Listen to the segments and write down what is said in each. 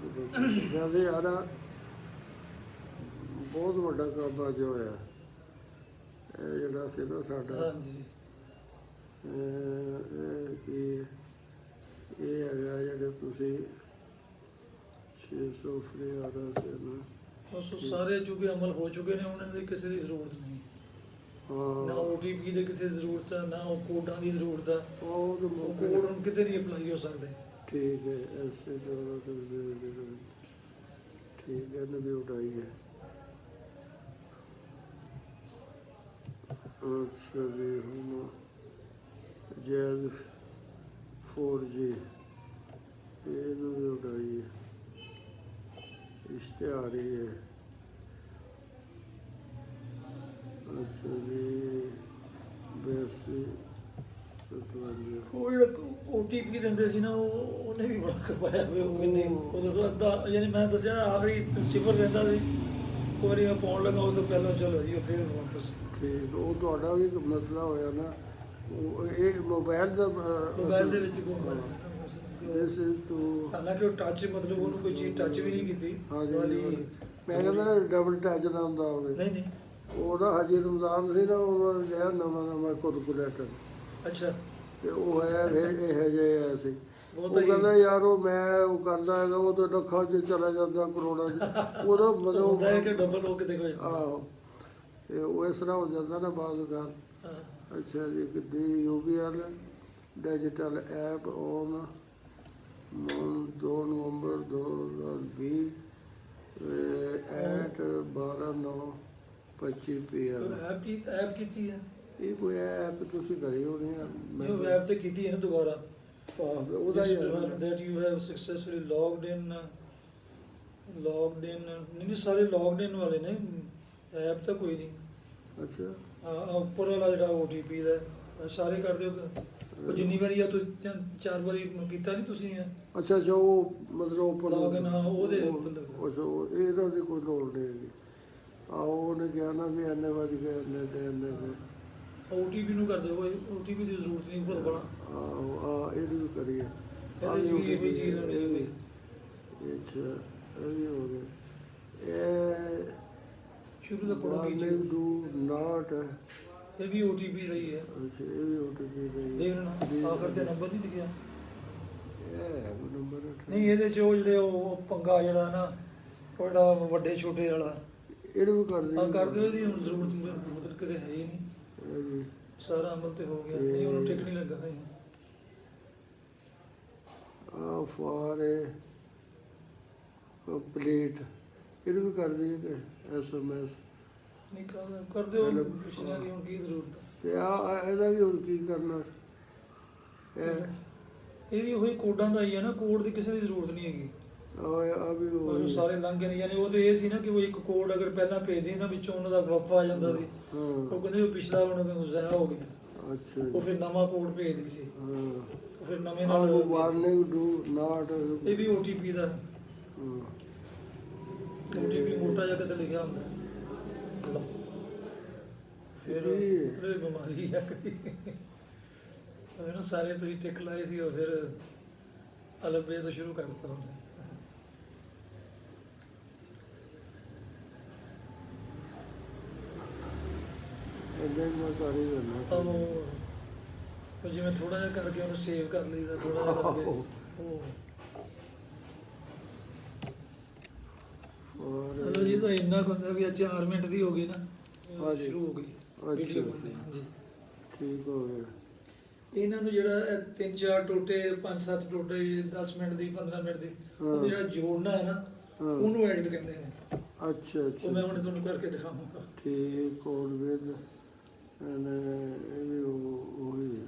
ਵੈਸੇ ਯਾਰ ਬਹੁਤ ਵੱਡਾ ਕੰਮ ਅੱਜ ਹੋਇਆ। ਇਹ ਜਿਹੜਾ ਸੀ ਨਾ ਸਾਡਾ ਹਾਂਜੀ ਇਹ ਕੀ ਇਹ ਹੈਗਾ ਜਿਹੜੇ ਤੁਸੀਂ 600 ਫਰੀ ਆ ਰਿਹਾ ਸੀ ਨਾ ਉਸ ਸਾਰੇ ਚੁੱਕੇ ਅਮਲ ਹੋ ਚੁੱਕੇ ਨੇ, ਉਹਨਾਂ ਦੀ ਕਿਸੇ ਦੀ ਜ਼ਰੂਰਤ ਨਹੀਂ। ਨਾ ਹਾਂ OTP ਦੀ ਕਿਸੇ ਦੀ ਜ਼ਰੂਰਤ ਹੈ, ਨਾ ਉਹ ਕੋਡਾਂ ਦੀ ਜ਼ਰੂਰਤ ਹੈ। ਉਹ ਤਾਂ ਉਹ ਮੌਕੇ ਕੋਡ ਹੁਣ ਕਿਤੇ ਨਹੀਂ ਅਪਲਾਈ ਹੋ ਸਕਦੇ। ਠੀਕ ਹੈ ਐਸੇ 14 ਠੀਕ ਹੈ ਨਵੀਂ ਉਡਾਈ ਹੈ। ਅੱਛਾ ਜੀ ਹੁਣ ਜੈਜ਼ 4G ਇਹਨੂੰ ਵੀ ਉਡਾਈ ਹੈ, ਇਸ਼ਤਿਹਾਰੀ ਹੈ। ਅੱਛਾ ਜੀ 82 57 ਉਹ ਜਿਹੜਾ OTP ਦਿੰਦੇ ਸੀ ਨਾ, ਉਹਨੇ ਵੀ ਬੜਾ ਖਪਾਇਆ ਹੋਇਆ। ਉਹ ਕਿੰਨੇ ਉਦੋਂ ਅੱਧਾ, ਯਾਨੀ ਮੈਂ ਦੱਸਿਆ ਆਖਰੀ ਸਿਫਰ ਰਹਿੰਦਾ ਸੀ, ਇੱਕ ਵਾਰੀ ਮੈਂ ਪਾਉਣ ਲੱਗਾ ਉਸ ਤੋਂ ਪਹਿਲਾਂ ਚਲੋ ਜੀ ਉਹ ਫਿਰ ਵਾਪਸ। ਠੀਕ ਉਹ ਤੁਹਾਡਾ ਵੀ ਇੱਕ ਮਸਲਾ ਹੋਇਆ ਨਾ, ਉਹ ਇਹ ਮੋਬਾਈਲ ਦਾ ਮੋਬਾਈਲ ਦੇ ਵਿੱਚ ਗੁੰਮ ਦਿਸ ਇਜ਼ ਟੂ ਹਾਲਾਂਕਿ ਉਹ ਟੱਚ, ਮਤਲਬ ਉਹਨੂੰ ਕੋਈ ਚੀਜ਼ ਟੱਚ ਵੀ ਨਹੀਂ ਕੀਤੀ ਹਾਂਜੀ ਵਾਲੀ। ਮੈਂ ਕਹਿੰਦਾ ਡਬਲ ਟੱਚ ਨਾ ਹੁੰਦਾ ਹੋਵੇ। ਨਹੀਂ ਨਹੀਂ ਉਹਦਾ ਹਜੇ ਰਮਜ਼ਾਨ ਸੀ ਨਾ, ਉਹ ਲਿਆ ਨਵਾਂ ਕੁਲਕੁਲੇਟਰ ਅੱਛਾ ਤੇ ਉਹ ਹੈ ਇਹ ਜਿਹੇ ਸੀ। ਬਹੁਤ ਉਹ ਕਹਿੰਦਾ ਯਾਰ ਉਹ ਮੈਂ ਉਹ ਕਰਦਾ ਹੈਗਾ, ਉਹ ਤਾਂ ਲੱਖਾਂ 'ਚ ਚਲਾ ਜਾਂਦਾ ਕਰੋੜਾਂ 'ਚ ਉਹਦਾ ਹੁੰਦਾ ਹੈ ਮਤਲਬ ਕਿ ਡਬਲ ਹੋ ਕੇ ਦੇਖੋ। ਆਹੋ ਤੇ ਉਹ ਇਸ ਤਰ੍ਹਾਂ ਹੋ ਜਾਂਦਾ ਨਾ ਬਾਅਦ ਗੱਲ। ਅੱਛਾ ਜੀ ਕਿੱਦੀ UBL digital app on 2 November 2020 at 12:09:25 PM। App ਕੀਤੀ ਹੈ ਇਹ ਕੋਈ ਐਪ ਤੁਸੀਂ ਕਰੀ ਹੋਣੀ ਆ। ਇਹ ਐਪ ਤੇ ਕੀਤੀ ਹੈ ਨਾ ਦੁਬਾਰਾ। ਉਹਦਾ ਹੀ that you have successfully logged in ਨਹੀਂ ਸਾਰੇ logged in ਵਾਲੇ ਨੇ, ਐਪ ਤਾਂ ਕੋਈ ਨਹੀਂ। ਅੱਛਾ ਉੱਪਰ ਵਾਲਾ ਜਿਹੜਾ OTP ਦਾ ਸਾਰੇ ਕਰ ਦਿਓ। ਉਹ ਜਿੰਨੀ ਵਾਰੀ ਆ ਤੁਸੀਂ 4 ਵਾਰੀ ਕੀਤਾ ਨਹੀਂ ਤੁਸੀਂ ਅੱਛਾ ਅੱਛਾ ਉਹ ਮਤਲਬ ਓਪਨ ਲੌਗਇਨ ਉਹਦੇ ਉੱਤੇ ਲੱਗੋ। ਅੱਛਾ ਇਹਦਾ ਦੀ ਕੋਈ ਲੋੜ ਨਹੀਂ ਹੈਗੀ। ਆਹੋ ਉਹਨੇ ਕਿਹਾ ਨਾ ਵੀ ਇੰਨੇ ਵੱਜ ਗਏ ਇੰਨੇ ਤੇ ਇੰਨੇ ਤੇ OTP ਨੂੰ ਕਰ ਦਿਓ, OTP ਦੀ ਜ਼ਰੂਰਤ ਨਹੀਂ ਬਹੁਤ ਬੜਾ। ਆਹੋ ਇਹਦੀ ਵੀ ਕਰੀਏ। ਇਹਦੇ 'ਚ ਵੀ ਇਹੀ ਚੀਜ਼ ਹੋਣੀ ਚਾਹੀਦੀ। ਅੱਛਾ ਇਹ ਵੀ ਹੋ ਗਿਆ। ਇਹ ਸ਼ੁਰੂ ਤੋਂ ਪੜੋ ਕੀ ਵਾਰਨਿੰਗ ਡੂ ਨਾਟ ਇਹ ਵੀ OTP ਦਾ ਹੀ ਹੈ। ਅੱਛਾ ਇਹ ਵੀ OTP ਦਾ ਹੀ ਦੇਖ ਲੈਣਾ ਆਖਰ ਤੇ ਨੰਬਰ ਨਹੀਂ ਦਿਖਿਆ। ਇਹ ਨੰਬਰ ਨਹੀਂ ਇਹਦੇ 'ਚ ਉਹ ਜਿਹੜੇ ਉਹ ਪੰਗਾ ਜਿਹੜਾ ਨਾ ਉਹ ਜਿਹੜਾ ਵੱਡੇ ਛੋਟੇ ਵਾਲਾ ਇਹਨੂੰ ਵੀ ਕਰ ਦਿਓ। ਕਰ ਦਿਓ। ਇਹਦੀ ਹੁਣ ਜ਼ਰੂਰਤ ਮਤਲਬ ਕਿਤੇ ਹੈ ਹੀ ਨਹੀਂ, ਇਹ ਵੀ ਸਾਰਾ ਅਮਲ ਤੇ ਹੋ ਗਿਆ। ਨਹੀਂ ਉਹਨੂੰ ਟਿਕ ਨਹੀਂ ਲੱਗਾ ਹੈ। ਫਾਰ ਕੰਪਲੀਟ ਇਹਨੂੰ ਵੀ ਕਰ ਦਈਏ ਕਿ SMS ਨਹੀਂ ਕਰ ਦਿਓ। ਪਿਛਲਿਆਂ ਦੀ ਹੁਣ ਕੀ ਜ਼ਰੂਰਤ ਹੈ। ਤੇ ਆ ਇਹਦਾ ਵੀ ਹੁਣ ਕੀ ਕਰਨਾ ਇਹ ਵੀ ਉਹੀ ਕੋਡਾਂ ਦਾ ਹੀ ਹੈ ਨਾ, ਕੋਡ ਦੀ ਕਿਸੇ ਦੀ ਜ਼ਰੂਰਤ ਨਹੀਂ ਹੈਗੀ। ਆ ਵੀ ਉਹ ਸਾਰੇ ਲੰਘ ਗਏ ਨੇ। ਯਾਨੀ ਉਹ ਤੇ ਇਹ ਸੀ ਨਾ ਕਿ ਉਹ ਇੱਕ ਕੋਡ ਅਗਰ ਪਹਿਲਾਂ ਭੇਜਦੇ ਨਾ ਵਿੱਚੋਂ ਉਹਨਾਂ ਦਾ ਵਫਾ ਆ ਜਾਂਦਾ ਸੀ। ਉਹ ਕਹਿੰਦੇ ਉਹ ਪਿਛਲਾ ਉਹਨਾਂ ਦਾ ਜ਼ਾਇਆ ਹੋ ਗਿਆ। ਅੱਛਾ ਉਹ ਫਿਰ ਨਵਾਂ ਕੋਡ ਭੇਜਦੀ ਸੀ। ਉਹ ਫਿਰ ਨਵੇਂ ਨਾਲ ਵਾਰਨਿੰਗ ਡੂ ਨਾਟ ਇਹ ਵੀ OTP ਦਾ OTP ਮੋਟਾ ਜਿਹਾ ਕਿਤੇ ਲਿਖਿਆ ਹੁੰਦਾ। ਫਿਰ ਉਤਰੇ ਬਿਮਾਰੀ ਆ ਕਰੀ ਉਹ ਨਾ ਸਾਰੇ ਤੁਸੀਂ ਟਿਕ ਲਾਏ ਸੀ। ਉਹ ਫਿਰ ਅਲੱਬੇ ਤੋਂ ਸ਼ੁਰੂ ਕਰ ਦਿੱਤਾ ਉਹਨੇ। ਇਦਾਂ ਹੀ ਮੈਂ ਕਰ ਹੀ ਦਿੰਦਾ। ਉਹ ਜਿਵੇਂ ਥੋੜਾ ਜਿਹਾ ਕਰਕੇ ਉਹਨੂੰ ਸੇਵ ਕਰ ਲਈਦਾ, ਥੋੜਾ ਜਿਹਾ ਕਰਕੇ ਚਲੋ ਜੀ। ਤਾਂ ਇੰਨਾ ਕੁ ਹੁੰਦਾ ਵੀ 4 ਮਿੰਟ ਦੀ ਹੋ ਗਈ ਨਾ, ਸ਼ੁਰੂ ਹੋ ਗਈ ਵੀਡੀਓ। ਹਾਂਜੀ ਠੀਕ ਹੋ ਗਿਆ। ਇਹਨਾਂ ਨੂੰ ਜਿਹੜਾ 3-4 ਟੋਟੇ 5-7 ਟੋਟੇ 10 ਮਿੰਟ ਦੀ 15 ਮਿੰਟ ਦੀ ਉਹ ਜਿਹੜਾ ਜੋੜਨਾ ਹੈ ਨਾ, ਉਹਨੂੰ ਐਡਿਟ ਕਹਿੰਦੇ ਨੇ। ਅੱਛਾ ਅੱਛਾ ਉਹ ਮੈਂ ਹੁਣ ਤੁਹਾਨੂੰ ਕਰਕੇ ਦਿਖਾਵਾਂਗਾ। ਠੀਕ ਕੋਡ ਵਿਦ ਇਹ ਵੀ ਉਹੀ ਹੈ।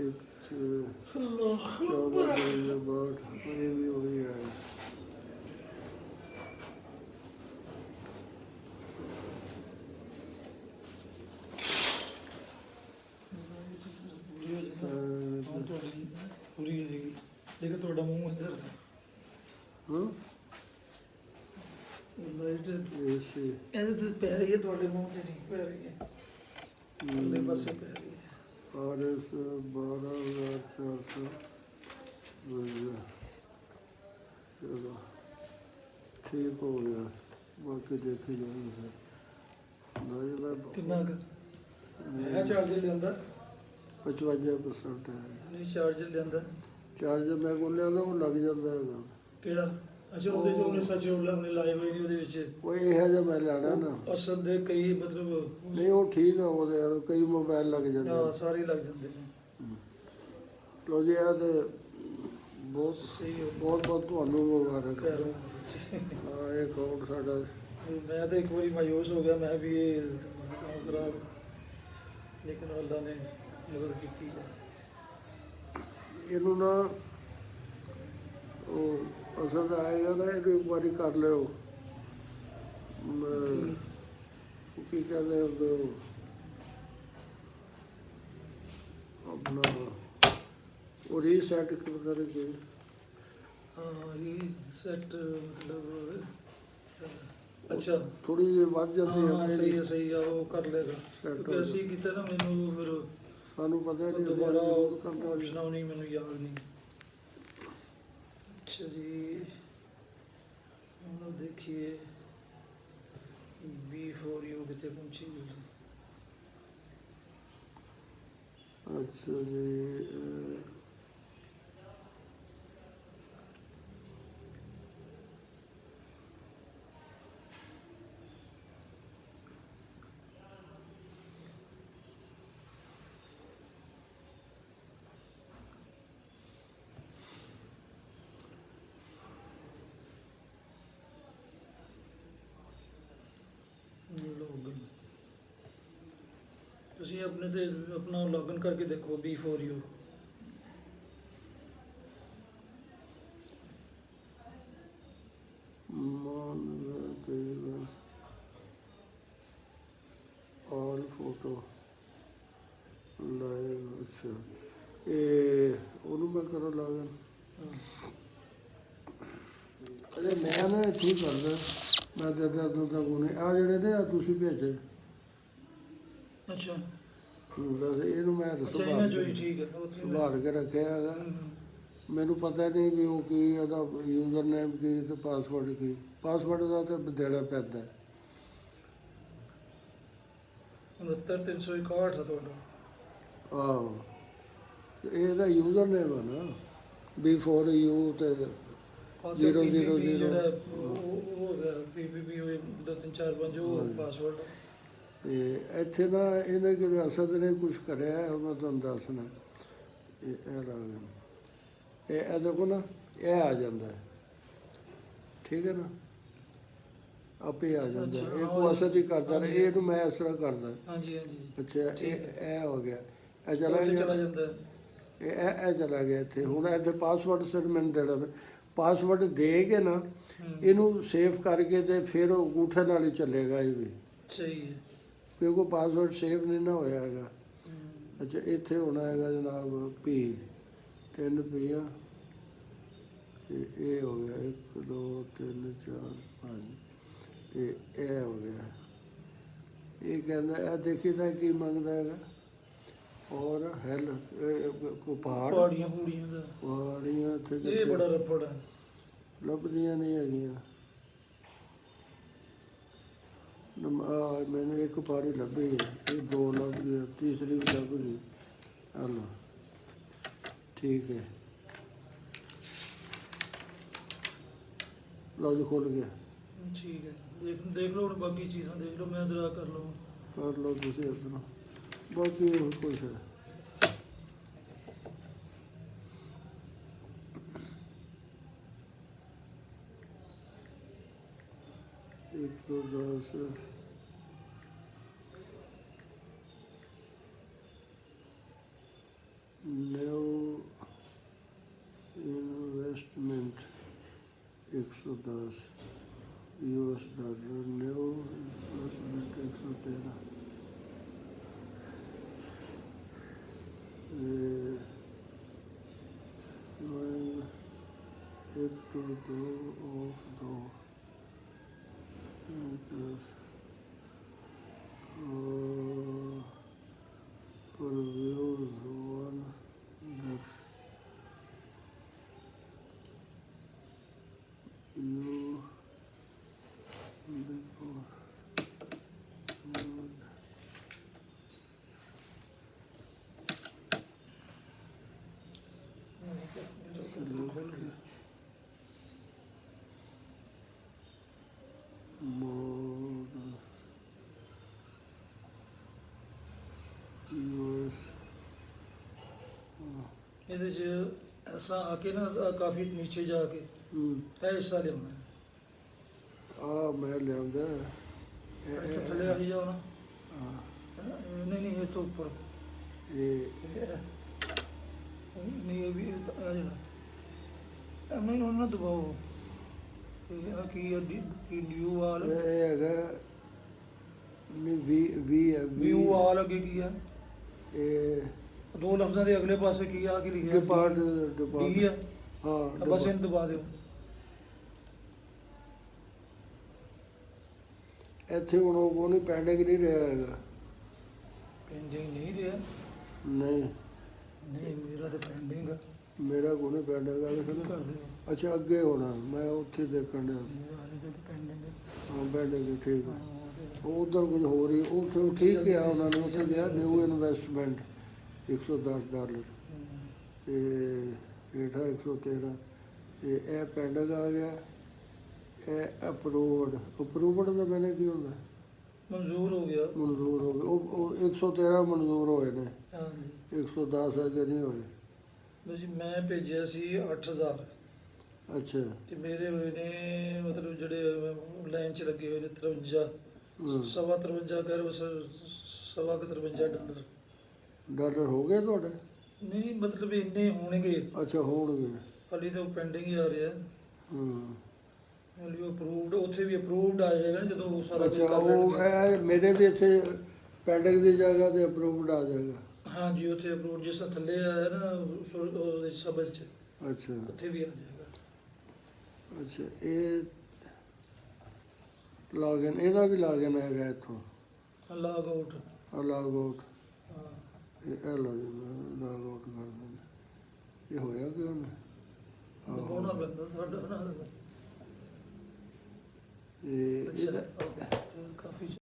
ਇੱਕ 14 ਦਿਨ ਬਾਅਦ ਇਹ ਵੀ ਉਹੀ ਹੈ। ਪੂਰੀ ਹੋ ਜਾਏਗੀ। ਦੇਖੋ ਤੁਹਾਡਾ ਮੂੰਹ ਇੱਧਰ ਹਾਂ ਲਾਈਟ ਇਹ ਇਹਦੇ ਤੇ ਪੈ ਰਹੀ ਹੈ, ਤੁਹਾਡੇ ਮੂੰਹ ਤੇ ਨਹੀਂ ਪੈ ਰਹੀ ਹੈ, ਅਗਲੇ ਪਾਸੇ ਪੈ ਰਹੀ ਹੈ। RS 12,400 चलो ठीक हो गया, बाकी देखी जाएगी फिर। नहीं मैं ਕਿੰਨਾ ਕੁ ਹੈ ਚਾਰਜਰ ਲਿਆਂਦਾ? 55% है। ਨਹੀਂ ਚਾਰਜਰ ਲਿਆਂਦਾ ਚਾਰਜਰ ਮੈਂ ਕੋਲ ਲਿਆਂਦਾ, ਉਹ ਲੱਗ ਜਾਂਦਾ ਹੈਗਾ। ਕਿਹੜਾ? ਅੱਛਾ ਉਹਦੇ ਜੋ ਉਹਨੇ ਸੱਚ ਉਹ ਲਾਏ ਹੋਏ ਨੇ ਉਹਦੇ ਵਿੱਚ ਉਹ ਇਹ ਜਿਹਾ ਮੈਂ ਲੈਣਾ ਨਾ। ਅਸਲ ਦੇ ਕਈ ਮਤਲਬ ਨਹੀਂ ਉਹ ਠੀਕ ਆ, ਉਹਦੇ ਯਾਰ ਕਈ ਮੋਬਾਈਲ ਲੱਗ ਜਾਂਦੇ ਹਾਂ, ਨੇ। ਸਾਰੇ ਲੱਗ ਜਾਂਦੇ ਨੇ। ਲੋ ਜੀ ਇਹ ਤੇ ਬਹੁਤ ਸਹੀ ਹੋ ਬਹੁਤ ਬਹੁਤ ਤੁਹਾਨੂੰ ਮੁਬਾਰਕ ਹੈ। ਕਰੋ। ਹਾਂ ਇਹ ਅਕਾਊਂਟ ਸਾਡਾ ਮੈਂ ਤਾਂ ਇੱਕ ਵਾਰੀ ਮਾਯੂਸ ਹੋ ਗਿਆ, ਮੈਂ ਵੀ ਇਹ ਕੰਮ ਖਰਾਬ, ਲੇਕਿਨ ਅੱਲਾ ਨੇ ਮਦਦ ਕੀਤੀ ਹੈ। ਇਹਨੂੰ ਨਾ ਉਹ ਅਸਲ ਆਏਗਾ ਨਾ, ਇਹਨੂੰ ਇੱਕ ਵਾਰੀ ਕਰ ਲਿਓ। ਕੀ ਕਹਿੰਦੇ ਹੁੰਦੇ ਉਹ ਆਪਣਾ ਉਹ ਰੀਸੈਟ ਕਰਦਾ ਰਹੇ। ਹਾਂ ਇਹ ਸੈਟ ਮਤਲਬ ਅੱਛਾ ਥੋੜੀ ਜਿਹੀ ਵੱਧ ਜਾਂਦੀ ਹਾਂ ਹੈ। ਸਹੀ ਹੈ ਸਹੀ ਆ, ਉਹ ਕਰ ਲੇਗਾ Set ਕਿਉਂਕਿ ਅਸੀਂ ਕੀਤਾ ਨਾ, ਮੈਨੂੰ ਫਿਰ ਸਾਨੂੰ ਪਤਾ ਨਹੀਂ ਦੁਬਾਰਾ ਕਰਨਾ। ਆਪਸ਼ਨ ਨਹੀਂ, ਮੈਨੂੰ ਯਾਦ ਨਹੀਂ। ਅੱਛਾ ਜੀ ਹੁਣ ਦੇਖੀਏ B4U ਕਿੱਥੇ ਪਹੁੰਚੀ। ਅੱਛਾ ਜੀ ਲੌਗਇਨ ਤੁਸੀਂ ਆਪਣੇ ਤੇ ਆਪਣਾ ਲੌਗਇਨ ਕਰਕੇ ਦੇਖੋ B4U। All photo live. अच्छा ਇਹ ਉਹਨੂੰ ਮੈਂ ਕਰਾਂ ਲਾਗਨ। ਅਰੇ ਮੈਂ ਨਾ ਠੀਕ ਕਰਦਾ, ਮੈਂ ਤਾਂ ਕੋਨੇ ਆ ਜਿਹੜੇ ਨੇ ਆ ਤੁਸੀਂ ਭੇਜੇ। ਅੱਛਾ ਬਸ ਇਹਨੂੰ ਮੈਂ ਅੱਛਾ ਇਹਨਾਂ ਜੋ ਹੀ ਠੀਕ ਹੈ ਸੰਭਾਲ ਕੇ ਰੱਖਿਆ ਹੈਗਾ। ਮੈਨੂੰ ਪਤਾ ਨਹੀਂ ਵੀ ਉਹ ਕੀ ਉਹਦਾ ਯੂਜ਼ਰ ਨੇਮ ਕੀ ਤੇ ਪਾਸਵਰਡ ਕੀ। ਪਾਸਵਰਡ ਦਾ ਤਾਂ ਦੇਣਾ ਪੈਂਦਾ। 69361 ਆ ਤੁਹਾਡਾ। ਆਹੋ ਇਹਦਾ ਯੂਜ਼ਰ ਨੇਮ ਆ ਨਾ B4U ਤੇ 000 ਜਿਹੜਾ ਉਹ PPP ਹੋਏ 2 3 4 5 ਉਹ ਪਾਸਵਰਡ। ਤੇ ਇੱਥੇ ਨਾ ਇਹਨੇ ਕਿਤੇ ਅਸਦ ਨੇ ਕੁਛ ਕਰਿਆ ਹੈ, ਮੈਂ ਤੁਹਾਨੂੰ ਦੱਸਣਾ। ਇਹ ਲਾਗਨ ਇਹ ਦੇਖੋ ਨਾ, ਇਹ ਆ ਜਾਂਦਾ ਹੈ, ਠੀਕ ਹੈ ਨਾ, ਆਪੇ ਆ ਜਾਂਦਾ। ਇਹ ਕੋ ਅਸਦ ਹੀ ਕਰਦਾ ਰਿਹਾ, ਇਹਨੂੰ ਮੈਂ ਇਸ ਤਰ੍ਹਾਂ ਕਰਦਾ। ਹਾਂਜੀ ਹਾਂਜੀ ਅੱਛਾ ਇਹ ਹੋ ਗਿਆ, ਇਹ ਚਲਾ ਜਾਂਦਾ। ਇਹ ਚਲਾ ਗਿਆ ਇੱਥੇ। ਹੁਣ ਇੱਥੇ ਪਾਸਵਰਡ ਸਿਰ ਮੈਨੂੰ ਦੇਣਾ ਪਿਆ। ਪਾਸਵਰਡ ਦੇ ਕੇ ਨਾ ਇਹਨੂੰ ਸੇਵ ਕਰਕੇ ਤੇ ਫਿਰ ਉਹ ਅੰਗੂਠੇ ਨਾਲ ਹੀ ਚੱਲੇਗਾ ਇਹ ਵੀ। ਸਹੀ ਹੈ ਕਿਉਂਕਿ ਪਾਸਵਰਡ ਸੇਵ ਨਹੀਂ ਨਾ ਹੋਇਆ ਹੈਗਾ। ਅੱਛਾ ਇੱਥੇ ਹੋਣਾ ਹੈਗਾ ਜਨਾਬ P 3 P ਆ ਤੇ ਇਹ ਹੋ ਗਿਆ 1 2 3 4 5 ਤੇ ਇਹ ਹੋ ਗਿਆ। ਇਹ ਕਹਿੰਦਾ ਇਹ ਦੇਖੀ ਤਾਂ ਕੀ ਮੰਗਦਾ ਹੈਗਾ। ਔਰ ਹੈਲ ਕੋ ਪਹਾੜੀਆਂ ਪੂੜੀਆਂ ਦਾ ਪਹਾੜੀਆਂ ਇੱਥੇ ਇਹ ਬੜਾ ਰਫੜ ਹੈ, ਲੱਭਦੀਆਂ ਨਹੀਂ ਹੈਗੀਆਂ। ਮੈਨੂੰ ਇੱਕ ਪਹਾੜੀ ਲੱਭੀ, ਇਹ 2 ਲੱਭ ਗਈ, ਤੀਸਰੀ ਵੀ ਲੱਭ ਗਈ। ਹਲੋ ਠੀਕ ਹੈ, ਲਓ ਜੀ ਖੁੱਲ ਗਿਆ। ਠੀਕ ਹੈ ਦੇਖ ਲਓ ਹੁਣ ਬਾਕੀ ਚੀਜ਼ਾਂ ਦੇਖ ਲਓ, ਮੈਂ ਦਰਾ ਕਰ ਲਵਾਂ। ਕਰ ਲਓ ਤੁਸੀਂ ਆਪਣਾ, ਬਾਕੀ ਹੋਰ ਕੁਛ ਹੈ। एक तो 10 new investment 110 US dollar. New investment 113। एक तो 2 of 2 previews 1 next you before you select mode use ਇਹਦੇ 'ਚ ਇਸ ਤਰ੍ਹਾਂ ਆ ਕੇ ਨਾ ਕਾਫੀ ਨੀਚੇ ਜਾ ਕੇ ਇਹ ਹਿੱਸਾ ਲਿਆਉਣਾ ਹੈ। ਆ ਮੈਂ ਲਿਆਂਦਾ ਇੱਥੇ ਥੱਲੇ ਆਈ ਜਾਓ ਨਾ। ਹਾਂ ਨਹੀਂ ਨਹੀਂ ਇਸ ਤੋਂ ਉੱਪਰ ਇਹ ਨਹੀਂ ਇਹ ਵੀ ਆ ਜਿਹੜਾ ਐਵੇਂ ਨੂੰ ਨਾ ਦਬਾਓ। ਇਹ ਆ ਕੀ ਨਿਊ ਵਾਲ ਇਹ ਹੈਗਾ ਨਹੀਂ ਵੀ ਹੈ ਵਿਊ ਵਾਲ ਅੱਗੇ ਕੀ ਆ? ਇਹ ਦੋ ਲਫ਼ਜ਼ਾਂ ਦੇ ਅਗਲੇ ਪਾਸੇ ਕੀ ਆ? ਕੀ ਲਿਖਿਆ? ਡਿਪਾਰਟ ਡੀ ਆ। ਹਾਂ ਬਸ ਇਹਨੂੰ ਦਬਾ ਦਿਓ। ਇੱਥੇ ਹੁਣ ਉਹ ਕੋਈ ਪੈਂਡਿੰਗ ਨਹੀਂ ਰਿਹਾ ਹੈਗਾ। ਪੈਂਡਿੰਗ ਨਹੀਂ ਰਿਹਾ? ਨਹੀਂ ਨਹੀਂ ਮੇਰਾ ਤਾਂ ਪੈਂਡਿੰਗ ਆ। ਮੇਰਾ ਕੋਈ ਨਹੀਂ ਪੈਂਡਿੰਗ ਆ ਲਿਖਣਾ। ਕਰ ਦਿਓ। ਅੱਛਾ ਅੱਗੇ ਹੋਣਾ ਮੈਂ ਉੱਥੇ ਦੇਖਣ ਡਿਆ ਸੀ। ਮੇਰਾ ਹਾਲੇ ਤੱਕ ਪੈਂਡਿੰਗ ਹੈ। ਹਾਂ ਪੈਂਡਿੰਗ ਠੀਕ ਆ। ਹਾਂ, ਉਹ ਉਧਰ ਕੁਝ ਹੋ ਰਹੀ ਉੱਥੇ ਠੀਕ ਆ ਉਹਨਾਂ ਨੇ ਉੱਥੇ ਗਿਆ ਨਿਊ ਇਨਵੈਸਟਮੈਂਟ $110 ਤੇ ਹੇਠਾਂ 113 ਤੇ ਇਹ ਪੈਂਡਿੰਗ ਆ ਗਿਆ। ਇਹ ਅਪਰੂਵਡ ਦਾ ਮੈਨੇ ਕੀ ਹੁੰਦਾ? ਮਨਜ਼ੂਰ ਹੋ ਗਿਆ। ਮਨਜ਼ੂਰ ਹੋ ਗਏ ਉਹ 113 ਮਨਜ਼ੂਰ ਹੋਏ ਨੇ। ਹਾਂਜੀ 110 ਅਜੇ ਨਹੀਂ ਹੋਏ। ਲਓ ਜੀ ਮੈਂ ਭੇਜਿਆ ਸੀ 8000 ਅੱਛਾ ਤੇ ਮੇਰੇ ਹੋਏ ਨੇ ਮਤਲਬ ਜਿਹੜੇ ਲਾਈਨ 'ਚ ਲੱਗੇ ਹੋਏ ਨੇ 53 ਸਵਾ 53 ਕਰ ਸਵਾ ਕੁ $53 ਡਾਲਰ ਹੋ ਗਏ ਤੁਹਾਡੇ? ਨਹੀਂ ਮਤਲਬ ਇੰਨੇ ਹੋਣਗੇ। ਅੱਛਾ ਹੋਣਗੇ। ਹਾਲੀ ਤਾਂ ਪੈਂਡਿੰਗ ਹੀ ਆ ਰਿਹਾ। ਹਾਂ ਹਾਲੀ ਅਪਰੂਵਡ ਉੱਥੇ ਵੀ ਅਪਰੂਵਡ ਆ ਜਾਏਗਾ ਨਾ ਜਦੋਂ ਉਹ ਸਾਰਾ ਕੁਝ ਅੱਛਾ ਕਰ ਉਹ ਲੈਣਗੇ। ਇਹ ਮੇਰੇ ਵੀ ਇੱਥੇ ਪੈਂਡਿੰਗ ਦੀ ਜਗ੍ਹਾ ਤੇ ਅਪਰੂਵਡ ਆ ਜਾਏਗਾ। ਹਾਂਜੀ ਉੱਥੇ ਅਪਰੂਵਡ ਜਿਸ ਤਰ੍ਹਾਂ ਥੱਲੇ ਆਇਆ ਨਾ ਉਹਦੇ ਸਬਜ਼ 'ਚ ਅੱਛਾ ਉੱਥੇ ਵੀ ਆ ਜਾਏਗਾ। ਅੱਛਾ ਇਹ ਲੌਗਇਨ ਇਹਦਾ ਵੀ ਲੌਗਇਨ ਹੈਗਾ ਇੱਥੋਂ ਲੌਗ ਆਊਟ। ਲੌਗ ਆਊਟ ਹਾਂ ਇਹ ਲੌਗਇਨ ਲੌਗ ਆਊਟ ਕਰ ਦਿੰਦੇ। ਇਹ ਹੋਇਆ ਕਿਉਂ ਨਹੀਂ? ਦਬਾਉਣਾ ਪੈਂਦਾ ਸਾਡਾ ਨਾ। ਇਹ ਅੱਛਾ ਕਾਫੀ